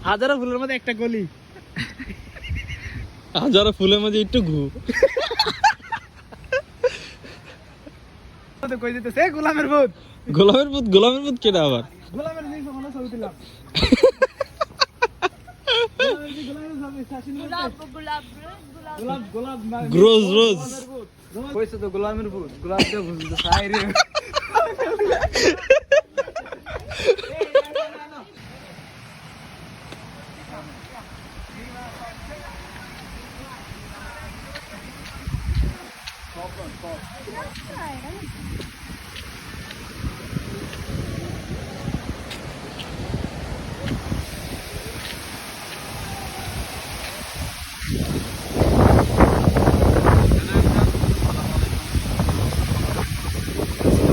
হাজারো ফুলের মধ্যে একটা গলি, হাজারো ফুলের মধ্যে একটু ঘু। কই দিতেছে গোলামের ভূত। গোলামের ভূত, গোলামের ভূত কেডা আবার? গোলামের জিনিস মনে ছবি দিলাম। রোজ রোজ কইছে তো গোলামের ভূত, গোলাপটা ভূত তো সাই রে।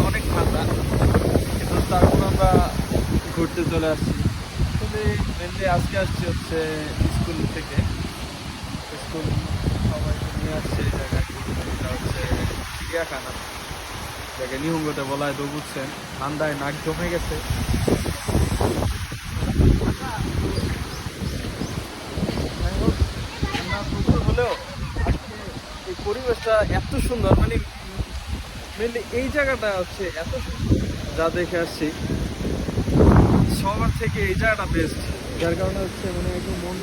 অনেক ঠান্ডা, কিন্তু তারপর আমরা ঘুরতে চলে আসছি। আসলে মেনলি আজকে আসছি হচ্ছে স্কুল থেকে, স্কুল সবাইকে নিয়ে আসছে এই জায়গায়। এটা হচ্ছে চিড়িয়াখানা, যাকে নিহঙ্গতে বলা হয়। তো বুঝছেন, ঠান্ডায় নাক জমে গেছে। ঠান্ডা প্রচুর হলেও আজকে এই পরিবেশটা এত সুন্দর, মানে মেনলি এই জায়গাটা হচ্ছে এত সুন্দর, যা দেখে আসছি সবার থেকে এই জায়গাটা বেস্ট। যার কারণে হচ্ছে মানে একদম মন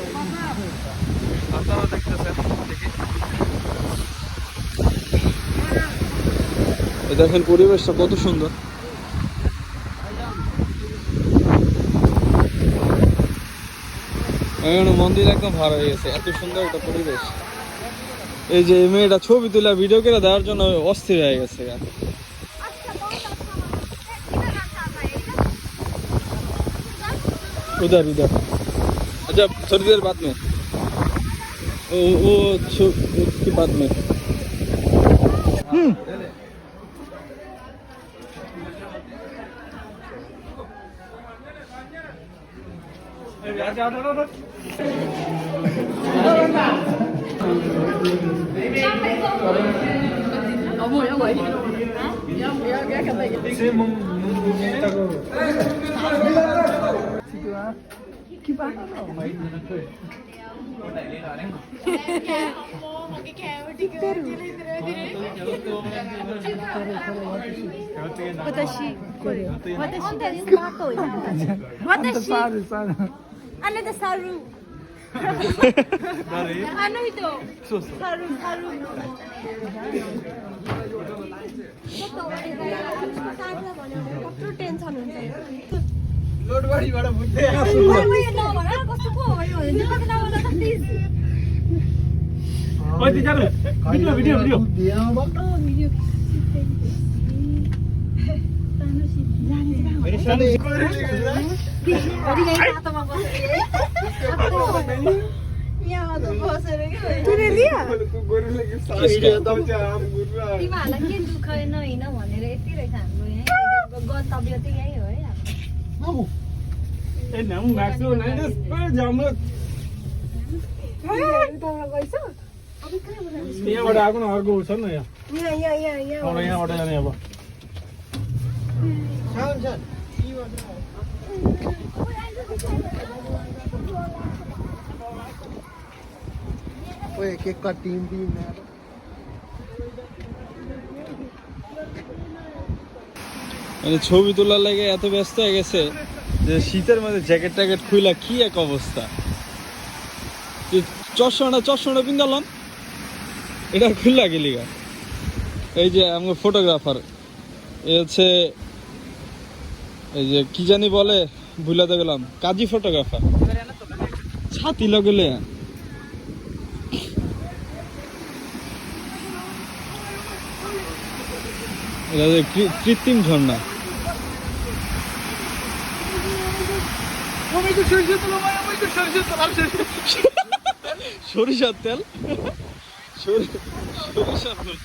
আপনারা দেখতেছেন দেখি। দেখেন পরিবেশটা কত সুন্দর। এখানে মন্দির একদম ভালো হয়ে গেছে, এত সুন্দর একটা পরিবেশ। এই যে মেয়েটা ছবি তুলে ভিডিও করে দেওয়ার জন্য অস্থির হয়ে গেছে। उधर उधर अच्छा थोड़ी देर बाद में वो उसके बाद में यहाँबाट आएको न अर्को छ नि यहाँबाट जाने अब एक का टीम মানে ছবি তোলার লাগে এত ব্যস্ত হয়ে গেছে যে শীতের মধ্যে জ্যাকেট ট্যাকেট খুইলা কি এক অবস্থা। চশমাটা পিন্দালাম, এটা খুললা গেলি গা। এই যে আমার ফটোগ্রাফার, এ হচ্ছে এই যে কি জানি বলে, ভুলাতে গেলাম, কাজী ফটোগ্রাফার। ছাতি লাগলে এটা কৃত্রিম ঝর্ণা। সরিষার তেল, সরিষার তেল।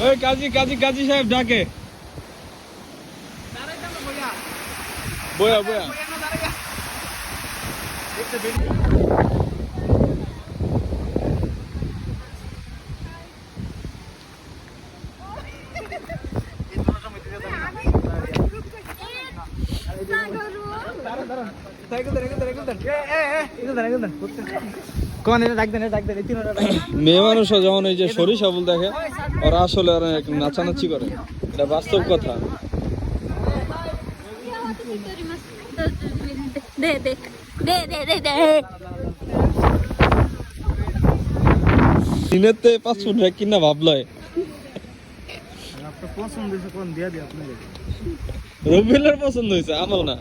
ওই কাজী সাহেব ডাকে, বয়া বয়া। মেয়ে মানুষও যখন এই যে সরিষা ফুল দেখে ওরা আসলে ওরা নাচানাচি করে, এটা বাস্তব কথা। দিনেতে 5 ফুট ব্যাগ কিনা ভাবলয় রবিলের পছন্দ হয়েছে, আমার না।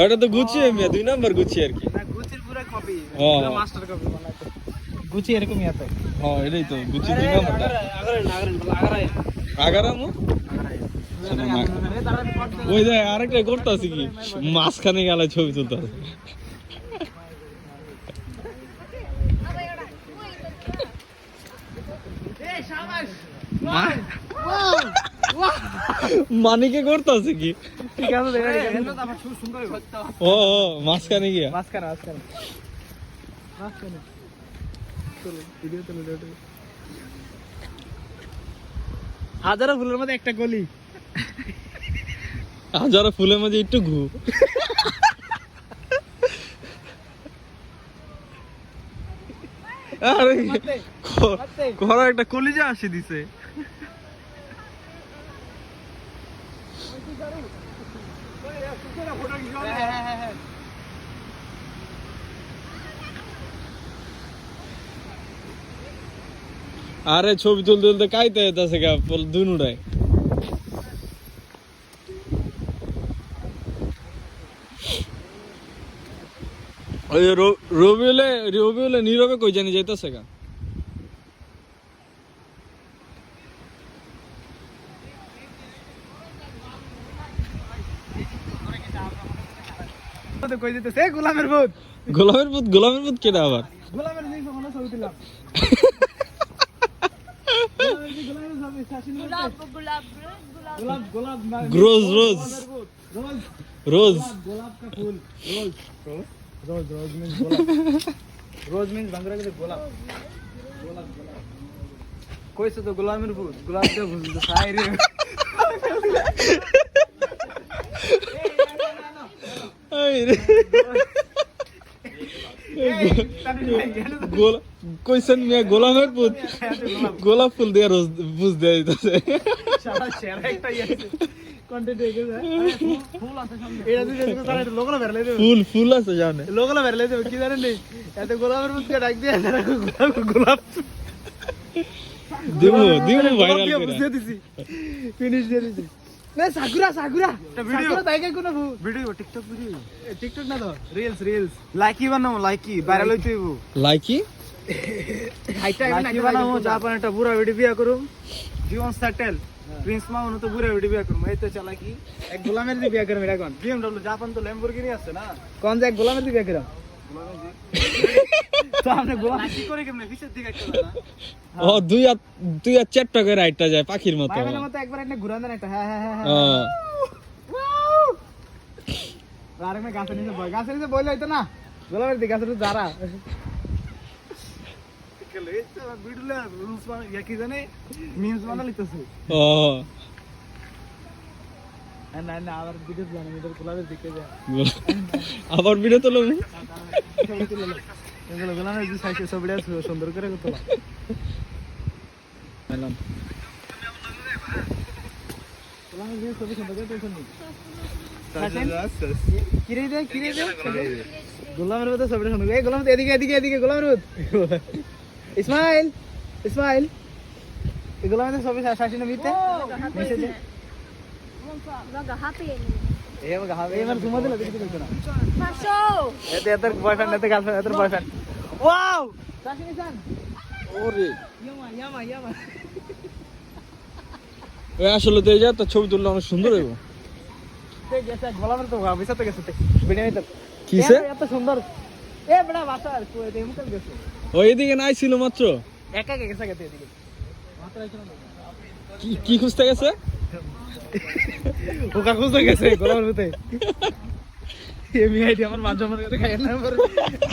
এটা তো গুছিয়ে মিয়া 2 নাম্বার গুছিয়ে আর কি। গুচি এরকমই আছে। হ্যাঁ এটাই তো গুছি 2 নাম্বার। আগারামু ওই যে আরেকটা করতেছি কি মাঝখানে গেলে ছবি তুলতে হবে। মানিকে করতেছে কি ও মাঝখানে গিয়া হাজারো ফুলের মধ্যে একটা গলি, হাজারো ফুলের মাঝে একটু ঘু। আরে ঘর একটা কলিজা আসে দিছে। আরে ছবি তুলতে তুলতে কাইতে যেতেছে গা দুনুটায়। ওই রবিউলে নীরবে কই জানি যাইতেছে গা। কই দিতেছে গোলামের ভূত। গোলামের ভূত কেডা আবার? গোলামের জিনিস কোনো ছবি তুললাম। रोज गोलाब का फूल, रोज मीन्स बांग्ला के गोलाब। कोई से तो गुलामेर भूत, गुलाब के भूत तो शायरी কইছেন মিয়া গোলামের পুত গোলাপ ফুল দিয়ে রোজ বুঝ দেয়া দিতেছে। সারা শেয়ার একটা আছে কন্টেন্ট হয়ে গেছে। ফুল আছে সামনে, এটা দুটো তারা লোগোলা বেরলে দেবে। ফুল আছে জানে লোগোলা বেরলে দেবে কি জানেন নি? এত গোলামের পুতকে ডাক দিয়ে গোলাপ দিমু ভাইরাল করে বুঝিয়ে দিছি, ফিনিশ দিয়ে দিছি। না সাকুরা একটা ভিডিও তাইকে কোন ভিডিও টিকটক না তো রিলস লাইকি বানাও, লাইকি ভাইরাল হইতে হইব। লাইকি লাইকি বানাও, জাপান একটা বুড়া ভিডিও বিয়া করুম, জীবন সেটেল প্রিন্স মাউন তো বুড়া ভিডিও বিয়া করুম। এই তো চালাকি এক গোলামের দি বিয়া করুম। এটা কোন BMW জাপান তো ল্যাম্বরগিনি আছে না, কোন যে এক গোলামের দি বিয়া করুম। তো আমরা গোলাম কি করে কেমনে পিছের দিকে একটা না ও দুই আর চারটা করে রাইটটা যায় পাখির মতো। বাইরের মতো একবার একটা ঘুরান দেন একটা। হ্যাঁ আরে মে গাছের নিচে বইলে হইতো না, গোলামের দিকে গাছের যারা কেলে তো ভিডিওলে রুলস মানে কি জানে মিমস বানা লিখতেছে। না আবার ভিডিও বানাই এটা গোলামের দিকে যা আবার ভিডিও তোলো এগুলো গোলামের যে সাইজে ছবিটা সুন্দর করে তোলা। মেলাম গোলামের যে ছবি সুন্দর করে তুলছেন কিরে দে গোলামের মতো ছবিটা সুন্দর। এই গোলাম এদিকে গোলামের মতো ইসমাইল এই গোলামের ছবি শাসিনা মিতে মেসেজে এবার ঘুমা দিলা দেখতে দেখতে না এতে এত বয়ফ্রেন্ড এত গার্লফ্রেন্ড এত বয়ফ্রেন্ড। ওয়াও শাসিনা জান ওরে ইয়ামা ওই আসলে তো এই যে তো ছবি তুললে অনেক সুন্দর হইব। তে গেছে গোলামের তো ভাবিস তো গেছে ভিডিও তো কিসে এত সুন্দর। এ বড় বাসা আর কই দে মুকল গেছে ও এদিকে নাই ছিল মাত্র একা গেছে গেতে এদিকে মাত্র আইছিল না। কি খুঁজতে গেছে? ওকা খুঁজতে গেছে গোলামের মতে। এমনি আইডি আমার মাঝে মাঝে কাছে খায় না,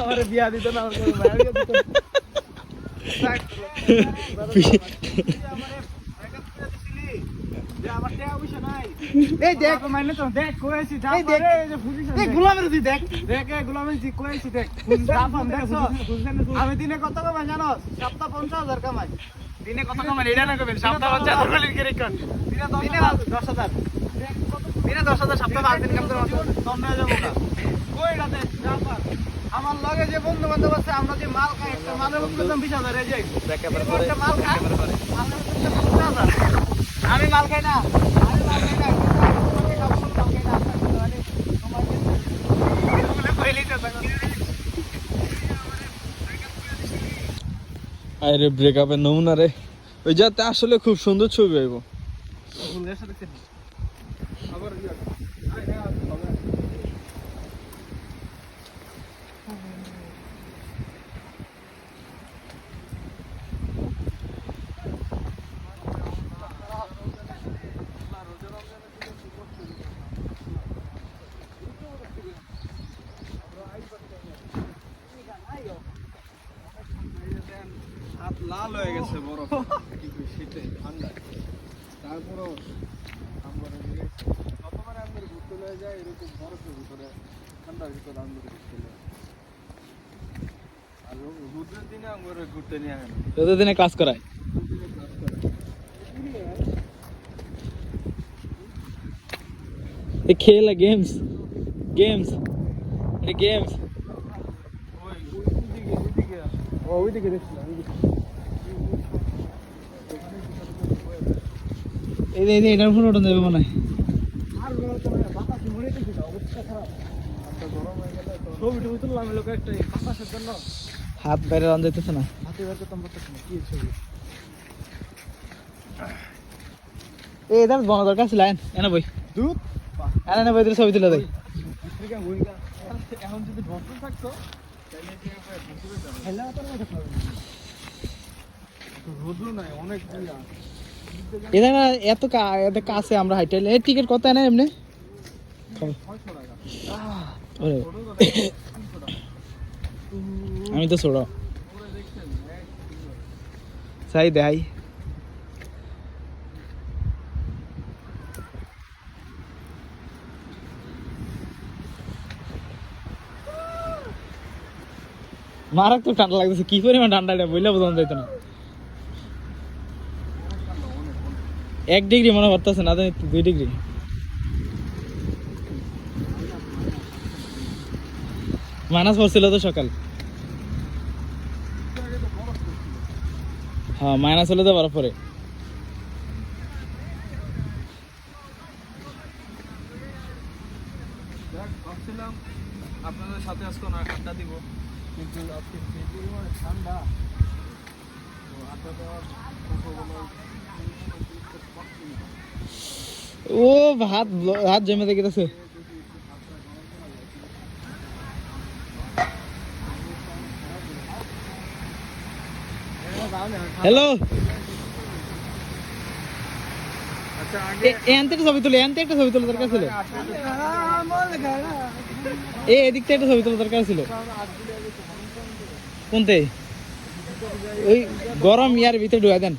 আমার বিয়া দিত না, আমার মায়া দিত না। যে আমার টাকা পয়সা নাই এই দেখ মানে তো দেখ কইছি যা পারে এই যে পজিশন এই গোলামের তুই দেখ দেখ এই গোলামের তুই কইছি দেখ পজিশন দেখ আমি দিনে কত কামাই জানোস সপ্তাহ 50,000 কামাই দিনে কত কামাই এটা না কইবেন সপ্তাহ 50,000 বলেন কি রেকর্ড দিনে 10,000 দিনে 10,000 সপ্তাহ 5 দিন কাম করতে তোমরা যাবো না কইরা দেখ যা পার আমার লগে যে বন্ধু বান্ধব আছে আমরা যে মাল খাই একটা মালের উপরে দাম 20,000 এই যাই একেবারে করে মাল খাই আমি মাল খাই না আমি মাল খাই না আরে ব্রেকআপের নমুনা রে ওই যাতে আসলে খুব সুন্দর ছবি আইব হাত লাল হয়ে গেছে বরফ কি কই শীতে ঠান্ডা তারপরও আমরা কতবার আমরা ঘুরতে লয়ে যাই এরকম বরফের ভিতরে ঠান্ডার ভিতরে আমরা ঘুরতে লয়ে আর রোদের দিনে আমরা ঘুরতে নিয়ে আসে না রোদের দিনে ক্লাস করায় এই খেলা গেমস গেমস এই গেমস ওইদিকে দেখছিলাম এই এই এটার ফোন ওটা দেবে মনে হয় ছবিটা তুললাম লোক একটা বাতাসের জন্য হাত বাইরে রান যাইতেছে না হাতে বের করতাম পারতেছি না কি ছবি এই এটা বড় দরকার ছিল এনে বই দুধ এনে বই ছবি তুলে দেয় এখন যদি ভরপুর থাকতো তাহলে রোদও নাই অনেক এটা না এত এত কাছে আমরা হাইটাইলে এই টিকিট কত এনে এমনি ওরে আমি তো ছোড়ো চাই দেয় মারাক তো ঠান্ডা লাগতেছে কি পরিমাণ ঠান্ডাটা বইলে বোঝানো যাইতো না 1 ডিগ্রি মনে করতেছে না 2 ডিগ্রি মাইনাস পড়ছিল তো সকাল হ্যাঁ মাইনাস হলে তো বরফ পড়ে ভাবছিলাম আপনাদের সাথে আজকে না আড্ডা দিব কিন্তু আজকে যে পরিমাণে ঠান্ডা তো আড্ডা দেওয়ার ও হাত হাত জমে দেখতেছে হ্যালো আচ্ছা আগে এনতে একটা ছবি তুলে দরকার ছিল এদিক থেকে একটা ছবি তোলা দরকার ছিল কোনতে ওই গরম ইয়ার ভিতরে ঢুকাই দেন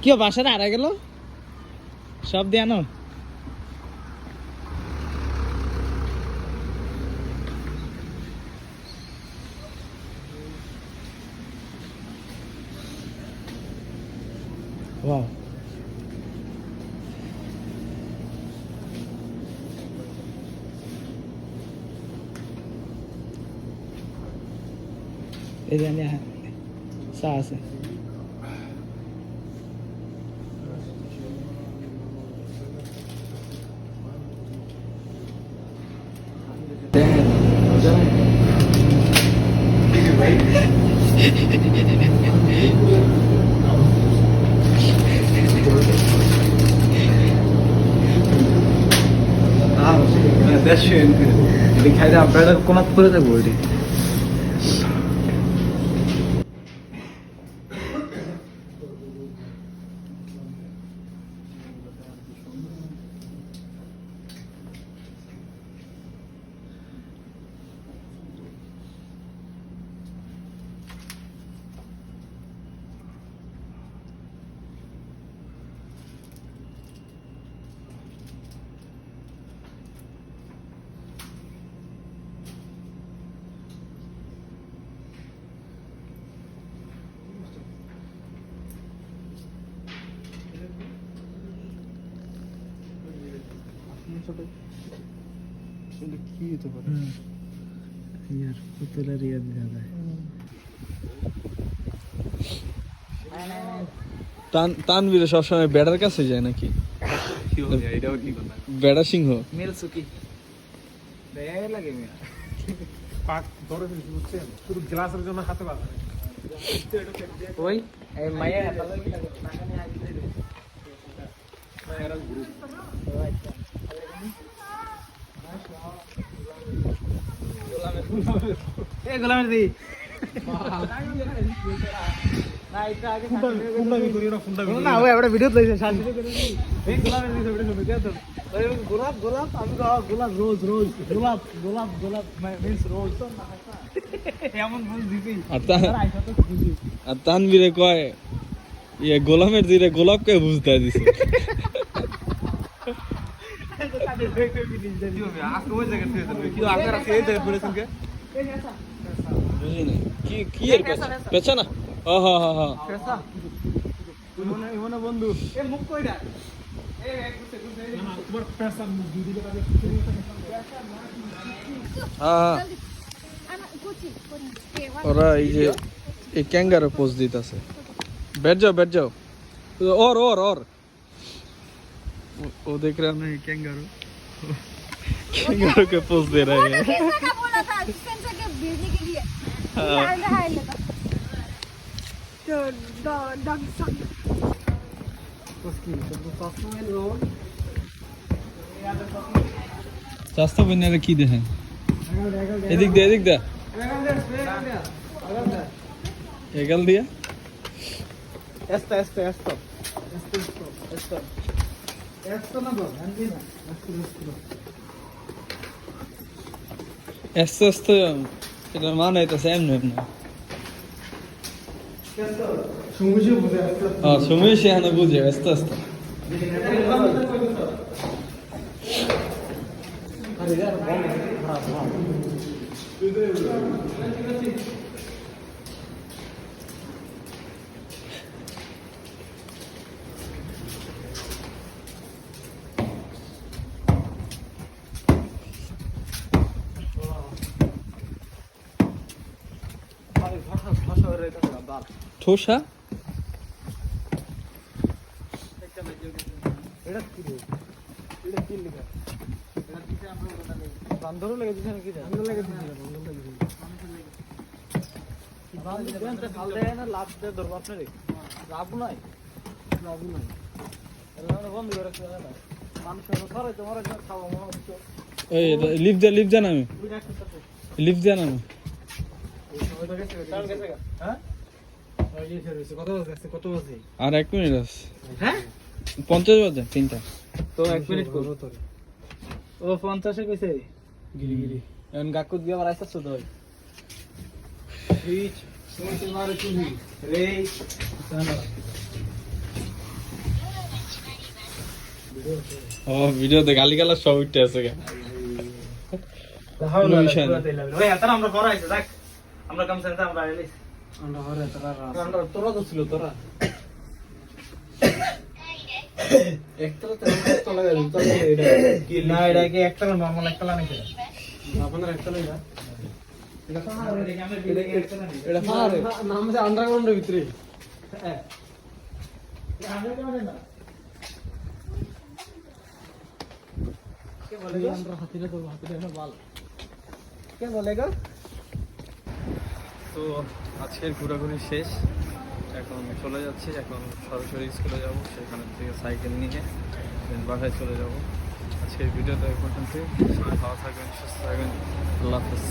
কি বাসাটা হারা গেল সব দিয়ে আনো Wow. Ini dia. Sasa. That's schön. Die Kette am Bett kommt vor der Wurde. ছোট কি হতে পারে ইয়ার পুতুলের ইয়ে দেখা যায় তানভীর সবসময় ব্যাটার কাছে যায় নাকি? কি হবে এটাও কি কথা? ব্যাটা সিংহ মিল সুকি দেয় লাগে মিয়া পাক ধরে ফেলছি বুঝছেন শুধু গ্লাসের জন্য হাতে পারবে ওই এই মাইয়া হাতে লাগে টাকা নিয়ে আগে দিলে মায়েরা গুরু এ গোলামের দি না এটা আগে ফুন্ডামি করি না ফুন্ডামি না ওই একটা ভিডিও লইছে শান্তি করে এই গোলামের দি ভিডিও শুনে কেন ওই গোলাপ গোলাপ আমি তো গোলাপ রোজ রোজ গোলাপ গোলাপ গোলাপ মিন্স রোজ তো না এমন বল দিবি আর তানভীরে কয় ইয়ে গোলামের দিরে গোলাপকে বুঝতে দিছে। কি হবে আজকে ওই জায়গা থেকে যাবে কি আগে রাখে এই জায়গা বলেছেন কে বুঝি না কি কি এর পেছা না ও হা হা হা পেশা ইমনে বন্ধু এ মুখ কইরা এ এক গুছে গুছে তোমার পেশা মুখ দিদি কাছে হ্যাঁ ওরা এই যে এই ক্যাঙ্গারো পোজ দিতেছে। बैठ जाओ और वो देख रहे हैं कैंगारू के पोज दे रहे हैं। बोला था सेंसर के भेजने के लिए तो डॉग सन उसकी तो सासू में रोड सस्ता बनने का की दे है एदिक दे एगल दिया esto no go andina esto এটা মানে এটা সেম না esto সুমুজি বুঝে esto সুমি সে না বুঝে esto আরে यार বল ঠোসা এটা কি রে এটা কি লেখা এটা দিতে আমরা বান্দর লাগে দিছে নাকি বান্দর লাগে দিছে বান্দর লাগে দিছে বান্দর খাল দেয় না লাভ দে ধরব আপনারে লাভ নাই এলা বন্ধ করে রাখতে না মানুষের ধরে তোমার খাওয়া মনে হচ্ছে এই লিফট দে না আমি লিফট দে না আমি হ্যাঁ কত বাজে আর 1 মিনিট আছে হ্যাঁ 50 বাজে 3টা তো 1 মিনিট করব তোরে ও 50 এ কইছে গিরি এখন গাকুত গিয়ে আবার আইছছ তো হিচ সমস্ত মারে চুলি রে জানো ও ভিডিওতে গালি গালা সব উঠতে আছে কে তাহলে ওই এতরা আমরা পড়া আইছে দেখ আমরা কাম সেন্টার আমরা আইলিস আমরা হরে এতরা আমরা তোরা তো ছিল তোরা একতলা তো লাগা দিত এটা কি না এটা কি একতলা নরমাল একতলা নাকি আপনাদের একতলা না এটা পাহাড়ে দেখি আমরা এটা পাহাড়ে নাম আছে আন্ডারগ্রাউন্ডের ভিতরে হ্যাঁ এটা আন্ডারগ্রাউন্ডে না কে বলে আমরা হাতিরে করব হাতিরে না বাল কে বলেগা তো আজকের ঘোরাঘুরি শেষ এখন চলে যাচ্ছি এখন সরাসরি স্কুলে যাব সেখান থেকে সাইকেল নিয়ে বাসায় চলে যাব আজকের ভিডিওটা এই পর্যন্তই সবাই ভালো থাকবেন সুস্থ থাকবেন আল্লাহ হাফেজ